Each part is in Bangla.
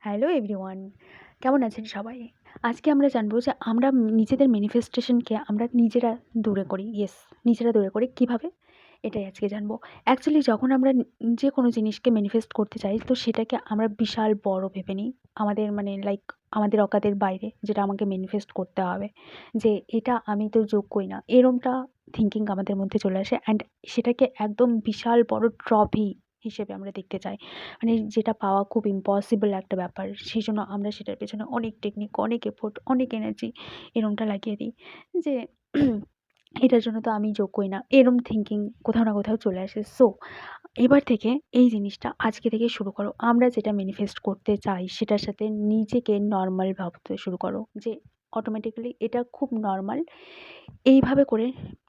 হ্যালো এভরিওয়ান, কেমন আছেন সবাই? আজকে আমরা জানবো যে আমরা নিজেদের ম্যানিফেস্টেশনকে আমরা নিজেরা দূরে করি। ইয়েস, নিজেরা দূরে করি কীভাবে? এটাই আজকে জানবো। অ্যাকচুয়ালি যখন আমরা যে কোনো জিনিসকে ম্যানিফেস্ট করতে চাই, তো সেটাকে আমরা বিশাল বড় ভেবে নিই। আমাদের লাইক আমাদের অকাতের বাইরে, যেটা আমাকে ম্যানিফেস্ট করতে হবে। যে এটা আমি তো যোগ্যই না। এরমটা থিংকিং আমাদের মধ্যে চলে আসে অ্যান্ড সেটাকে একদম বিশাল বড় ট্রফি হিসেবে আমরা দেখতে চাই। যেটা পাওয়া খুব ইম্পসিবল একটা ব্যাপার। সেজন্য আমরা সেটার পেছনে অনেক টেকনিক, অনেক এফোর্ট, অনেক এনার্জি এরমটা লাগিয়ে দিই যে এটার জন্য তো আমি যোগ্যই না। এরম থিংকিং কোথাও না কোথাও চলে আসে। সো এবার থেকে এই জিনিসটা আজকে থেকে শুরু করো। আমরা যেটা ম্যানিফেস্ট করতে চাই সেটার সাথে নিজেকে নরমাল ভাবতে শুরু করো। যে অটোমেটিক্যালি এটা খুব নরমাল। এইভাবে করে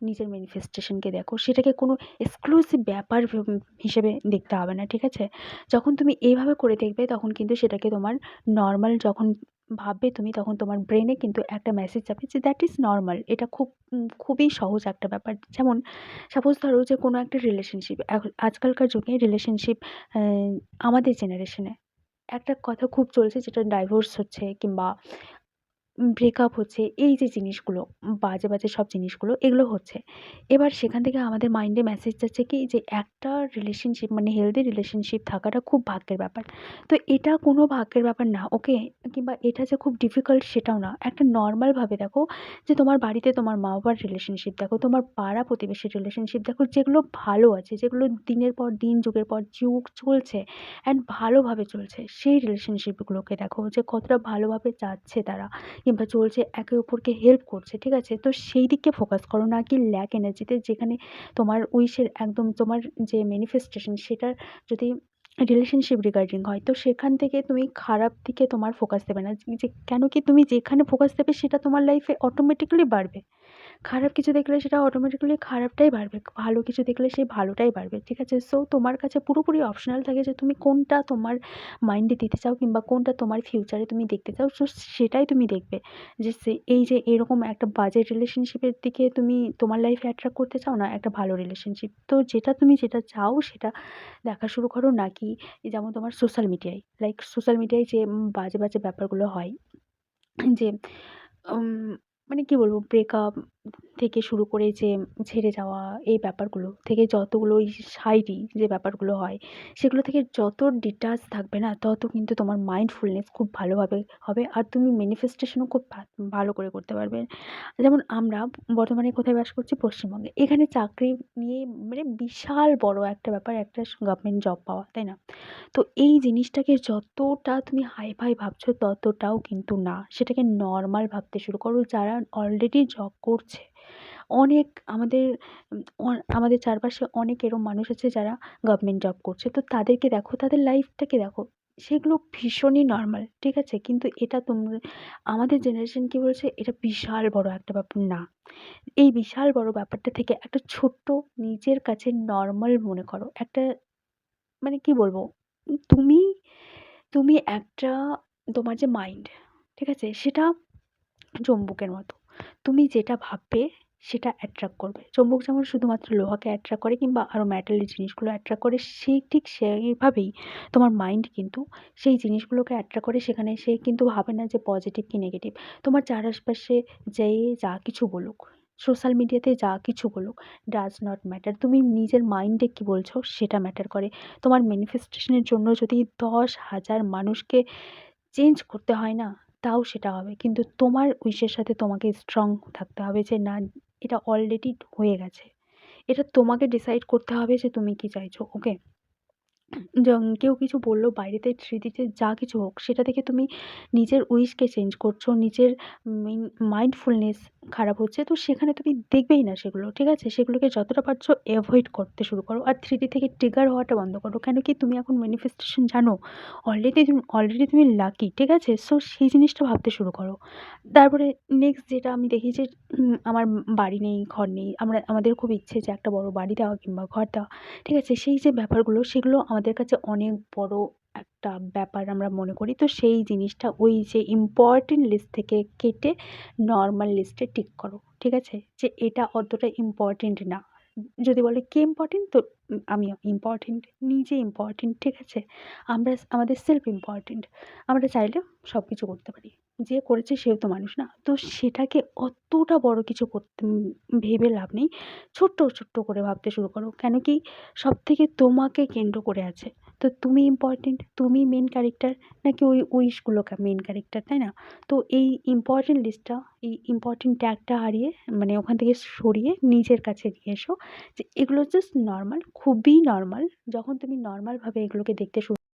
নিজের ম্যানিফেস্টেশনকে দেখো। সেটাকে কোনো এক্সক্লুসিভ ব্যাপার হিসেবে দেখতে হবে না, ঠিক আছে? যখন তুমি এইভাবে করে দেখবে তখন কিন্তু সেটাকে তোমার নরমাল যখন ভাববে তুমি, তখন তোমার ব্রেনে কিন্তু একটা মেসেজ যাবে যে দ্যাট ইজ নরমাল। এটা খুবই সহজ একটা ব্যাপার। যেমন সাপোজ ধরো যে কোনো একটা রিলেশনশিপ, আজকালকার যুগে রিলেশনশিপ, আমাদের জেনারেশনে একটা কথা খুব চলছে, যেটা ডাইভোর্স হচ্ছে কিংবা ব্রেকআপ হচ্ছে। এই যে জিনিসগুলো, বাজে, বাজে সব জিনিসগুলো এগুলো হচ্ছে। এবার সেখান থেকে আমাদের মাইন্ডে মেসেজ যাচ্ছে কি যে একটা রিলেশনশিপ হেলদি রিলেশনশিপ থাকাটা খুব ভাগ্যের ব্যাপার। তো এটা কোনো ভাগ্যের ব্যাপার না, ওকে? কিংবা এটা যে খুব ডিফিকাল্ট সেটাও না। একটা নরমালভাবে দেখো যে তোমার বাড়িতে তোমার মা-বাবার রিলেশনশিপ দেখো, তোমার পাড়া প্রতিবেশীর রিলেশনশিপ দেখো, যেগুলো ভালো আছে, যেগুলো দিনের পর দিন, যুগের পর যুগ চলছে অ্যান্ড ভালোভাবে চলছে। সেই রিলেশনশিপগুলোকে দেখো যে কতটা ভালোভাবে যাচ্ছে তারা। কিংবা চলছে, একে অপরকে হেল্প করছে, ঠিক আছে? তো সেই দিকে ফোকাস করো, না কি ল্যাক এনার্জিতে, যেখানে তোমার উইশের একদম তোমার যে ম্যানিফেস্টেশন সেটার যদি রিলেশনশিপ রিগার্ডিং হয়, তো সেখান থেকে তুমি খারাপ দিকে তোমার ফোকাস দেবে না। যে কেন কি তুমি যেখানে ফোকাস দেবে সেটা তোমার লাইফে অটোমেটিক্যালি বাড়বে। খারাপ কিছু দেখলে সেটা অটোমেটিক্যালি খারাপটাই বাড়বে। ভালো কিছু দেখলে সেই ভালোটাই বাড়বে। ঠিক আছে? সো তোমার কাছে পুরোপুরি অপশনাল থাকে যে তুমি কোনটা তোমার মাইন্ডে দিতে চাও কিংবা কোনটা তোমার ফিউচারে তুমি দেখতে চাও। সো সেটাই তুমি দেখবে। যে এই যে এরকম একটা বাজে রিলেশনশিপের দিকে তুমি তোমার লাইফে অ্যাট্রাক্ট করতে চাও, না একটা ভালো রিলেশনশিপ। তো যেটা চাও সেটা দেখা শুরু করো। নাকি যেমন তোমার সোশ্যাল মিডিয়ায়, লাইক সোশ্যাল মিডিয়ায় যে বাজে, বাজে ব্যাপারগুলো হয়, যে উম কি বলবো, ব্রেকআপ থেকে শুরু করে যে ছেড়ে যাওয়া, এই ব্যাপারগুলো থেকে যতগুলো ওই শারীরিক যে ব্যাপারগুলো হয়, সেগুলো থেকে যত ডিটাচ থাকবে না, তত কিন্তু তোমার মাইন্ডফুলনেস খুব ভালোভাবে হবে। আর তুমি ম্যানিফেস্টেশনও খুব ভালো করে করতে পারবে। যেমন আমরা বর্তমানে কোথায় বাস করছি? পশ্চিমবঙ্গে। এখানে চাকরি নিয়ে বিশাল বড় একটা ব্যাপার, একটা গভর্নমেন্ট জব পাওয়া, তাই না? তো এই জিনিসটাকে যতটা তুমি হাই-ফাই ভাবছো ততটাও কিন্তু না। সেটাকে নরমাল ভাবতে শুরু করো। যারা অলরেডি জব করছে, অনেক আমাদের উম অ আমাদের চারপাশে অনেক এরম মানুষ আছে যারা গভর্নমেন্ট জব করছে। তো তাদেরকে দেখো, তাদের লাইফটাকে দেখো। সেগুলো ভীষণই নরমাল, ঠিক আছে? কিন্তু এটা আমাদের জেনারেশন কি বলছে? এটা বিশাল বড় একটা ব্যাপার না। এই বিশাল বড় ব্যাপারটা থেকে একটা ছোট্ট নিজের কাছে নরমাল মনে করো। একটা কি বলবো? তুমি তুমি একটা, তোমার যে মাইন্ড, ঠিক আছে? সেটা চুম্বকের মতো। তুমি যেটা ভাববে সেটা অ্যাট্রাক্ট করবে। চুম্বক যেমন শুধুমাত্র লোহাকে অ্যাট্রাক্ট করে কিংবা আরও মেটালের জিনিসগুলো অ্যাট্রাক্ট করে, ঠিক সেইভাবেই তোমার মাইন্ড কিন্তু সেই জিনিসগুলোকে অ্যাট্রাক্ট করে। সেখানে সে কিন্তু ভাবে না যে পজিটিভ কি নেগেটিভ। তোমার চারপাশে যে যা কিছু বলুক, সোশ্যাল মিডিয়াতে যা কিছু বলুক, ডাজ নট ম্যাটার। তুমি নিজের মাইন্ডে কী বলছো সেটা ম্যাটার করে। তোমার ম্যানিফেস্টেশনের জন্য যদি 10,000 মানুষকে চেঞ্জ করতে হয় না, তাও সেটা হবে। কিন্তু তোমার উইশের সাথে তোমাকে স্ট্রং থাকতে হবে যে না, এটা অলরেডি হয়ে গেছে। এটা তোমাকে ডিসাইড করতে হবে যে তুমি কি চাইছো, ওকে? কেউ কিছু বলল বাইরেতে, থ্রিডিতে যা কিছু হোক, সেটা থেকে তুমি নিজের উইশকে চেঞ্জ করছো, নিজের মাইন্ডফুলনেস খারাপ হচ্ছে, তো সেখানে তুমি দেখবেই না সেগুলো, ঠিক আছে? সেগুলোকে যতটা পারছো অ্যাভয়েড করতে শুরু করো। আর থ্রিডি থেকে ট্রিগার হওয়াটা বন্ধ করো। কেন কি, তুমি এখন ম্যানিফেস্টেশন জানো, অলরেডি তুমি লাকি, ঠিক আছে? সো সেই জিনিসটা ভাবতে শুরু করো। তারপরে নেক্সট যেটা আমি দেখি যে আমার বাড়ি নেই, ঘর নেই। আমাদের খুব ইচ্ছে যে একটা বড় বাড়ি দেওয়া কিংবা ঘর দেওয়া। ঠিক আছে? সেই যে ব্যাপারগুলো, সেগুলো আমাদের কাছে অনেক বড় একটা ব্যাপার আমরা মনে করি। তো সেই জিনিসটা ওই যে ইম্পোর্টেন্ট লিস্ট থেকে কেটে নরমাল লিস্টে টিক করো। ঠিক আছে? যে এটা অতটা ইম্পোর্টেন্ট না। যদি বলে কে ইম্পর্টেন্ট, তো আমি ইম্পর্টেন্ট, নিজে ইম্পর্টেন্ট, ঠিক আছে? আমরা আমাদের সেলফ ইম্পর্টেন্ট। আমরা চাইলে সব কিছু করতে পারি। যে করেছে সেও তো মানুষ না? তো সেটাকে অতটা বড় কিছু করতে ভেবে লাভ নেই। ছোট্ট, ছোট্ট করে ভাবতে শুরু করো। কেন কি সবথেকে তোমাকে কেন্দ্র করে আছে। তো তুমি ইম্পর্টেন্ট, তুমি মেইন ক্যারেক্টার, নাকি ওই উইশগুলো মেইন ক্যারেক্টার, তাই না? তো এই ইম্পর্টেন্ট লিস্টটা, এই ইম্পর্টেন্ট ট্যাগটা হারিয়ে মানে ওখান থেকে সরিয়ে নিজের কাছে নিয়ে এসো যে এগুলো জাস্ট নরমাল, খুবই নরমাল। যখন তুমি নরমালভাবে এগুলোকে দেখতে শুরু